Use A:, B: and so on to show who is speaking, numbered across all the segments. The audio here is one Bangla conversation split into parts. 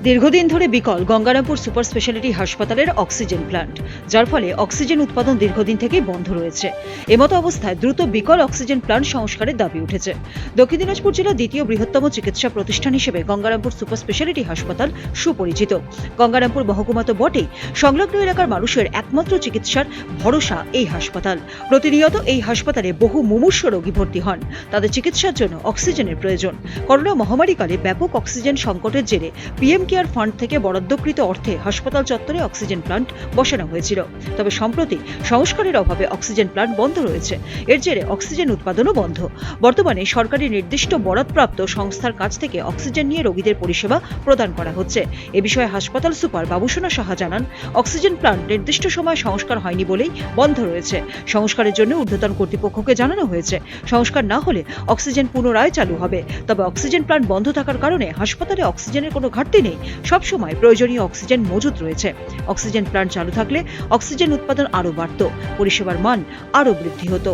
A: দীর্ঘদিন ধরে বিকল গঙ্গারামপুর সুপার স্পেশালিটি হাসপাতালের অক্সিজেন প্ল্যান্ট, যার ফলে অক্সিজেন উৎপাদন দীর্ঘদিন থেকেই বন্ধ রয়েছে। এমতো অবস্থায় দ্রুত বিকল অক্সিজেন প্ল্যান্ট সংস্কারের দাবি উঠেছে। দক্ষিণ দিনাজপুর জেলার দ্বিতীয় বৃহত্তম চিকিৎসা প্রতিষ্ঠান হিসেবে গঙ্গারামপুর সুপার স্পেশালিটি হাসপাতাল সুপরিচিত। গঙ্গারামপুর মহকুমা তো বটেই, সংলগ্ন এলাকার মানুষের একমাত্র চিকিৎসার ভরসা এই হাসপাতাল। প্রতিনিয়ত এই হাসপাতালে বহু মুমূর্ষ রোগী ভর্তি হন। তাদের চিকিৎসার জন্য অক্সিজেনের প্রয়োজন। করোনা মহামারীকালে ব্যাপক অক্সিজেন সংকটের জেরে পিএম কেয়ার ফান্ড থেকে বরাদ্দকৃত অর্থে হাসপাতাল চত্বরে অক্সিজেন প্ল্যান্ট বসানো হয়েছিল। তবে সম্প্রতি সংস্কারের অভাবে অক্সিজেন প্ল্যান্ট বন্ধ রয়েছে। এর জেরে অক্সিজেন উৎপাদনও বন্ধ। বর্তমানে সরকারি নির্দিষ্ট বরাদপ্রাপ্ত সংস্থার কাছ থেকে অক্সিজেন নিয়ে রোগীদের পরিষেবা প্রদান করা হচ্ছে। এ বিষয়ে হাসপাতাল সুপার বাবুসোনা সাহা জানান, অক্সিজেন প্ল্যান্ট নির্দিষ্ট সময় সংস্কার হয়নি বলেই বন্ধ রয়েছে। সংস্কারের জন্য ঊর্ধ্বতন কর্তৃপক্ষকে জানানো হয়েছে। সংস্কার না হলে অক্সিজেন পুনরায় চালু হবে। তবে অক্সিজেন প্ল্যান্ট বন্ধ থাকার কারণে হাসপাতালে অক্সিজেনের কোনো ঘাটতি নেই। সবসময় প্রয়োজনীয় অক্সিজেন মজুত রয়েছে। অক্সিজেন প্ল্যান্ট চালু থাকলে অক্সিজেন উৎপাদন আরও বাড়ত, পরিষেবার মান আরও বৃদ্ধি হতো।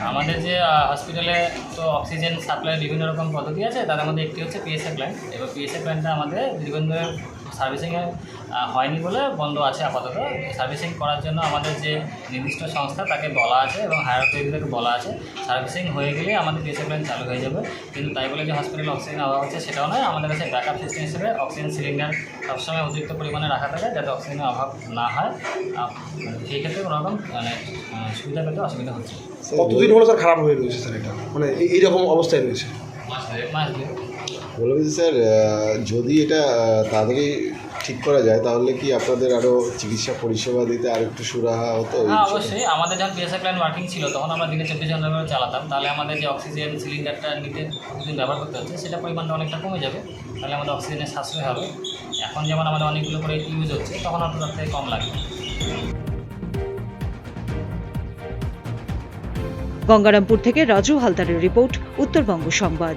B: আমাদের যে হসপিটালে তো অক্সিজেন সাপ্লাইয়ের বিভিন্ন রকম পদ্ধতি আছে, তার মধ্যে একটি হচ্ছে পিএসএ প্ল্যান্ট। এবার পিএসএ প্ল্যান্টটা আমাদের দীর্ঘদিন ধরে সার্ভিসিংয়ে হয়নি বলে বন্ধ আছে আপাতত। সার্ভিসিং করার জন্য আমাদের যে নির্দিষ্ট সংস্থা তাকে বলা আছে এবং হায়ার অথরিটিকে বলা আছে, সার্ভিসিং হয়ে গেলে আমাদের পিএসএ প্ল্যান্ট চালু হয়ে যাবে। কিন্তু তাই বলে যে হসপিটালে অক্সিজেন অভাব হচ্ছে সেটাও নয়। আমাদের কাছে ব্যাকআপ সিস্টেম হিসেবে অক্সিজেন সিলিন্ডার সবসময় অতিরিক্ত পরিমাণে রাখা থাকে, যাতে অক্সিজেনের অভাব না হয়। সেই ক্ষেত্রে কোনো রকম সুবিধা পেতে অসুবিধা হচ্ছে।
C: কতদিন হলো স্যার খারাপ হয়ে রয়েছে স্যার, এটা মানে এইরকম অবস্থায় রয়েছে?
B: মাস দুই।
D: বললাম যে স্যার, যদি এটা তাড়াতাড়ি ঠিক করা যায় তাহলে কি আপনাদের আরও চিকিৎসা পরিষেবা দিতে আর একটু সুরাহা হতো?
B: হ্যাঁ, অবশ্যই। আমাদের যখন পিএসএ প্ল্যান ওয়ার্কিং ছিল তখন আমরা দিনে 24 ঘন্টা করে চালাতাম। তাহলে আমাদের যে অক্সিজেন সিলিন্ডারটা নিতে প্রতিদিন ব্যবহার করতে হচ্ছে সেটা পরিমাণটা অনেকটা কমে যাবে। তাহলে আমাদের অক্সিজেনের সাশ্রয় হবে। এখন যেমন আমাদের অনেকগুলো করে ইউজ হচ্ছে, তখন আপনার তার থেকে কম লাগবে।
A: গঙ্গারামপুর থেকে রাজু হালদারের রিপোর্ট, উত্তরবঙ্গ সংবাদ।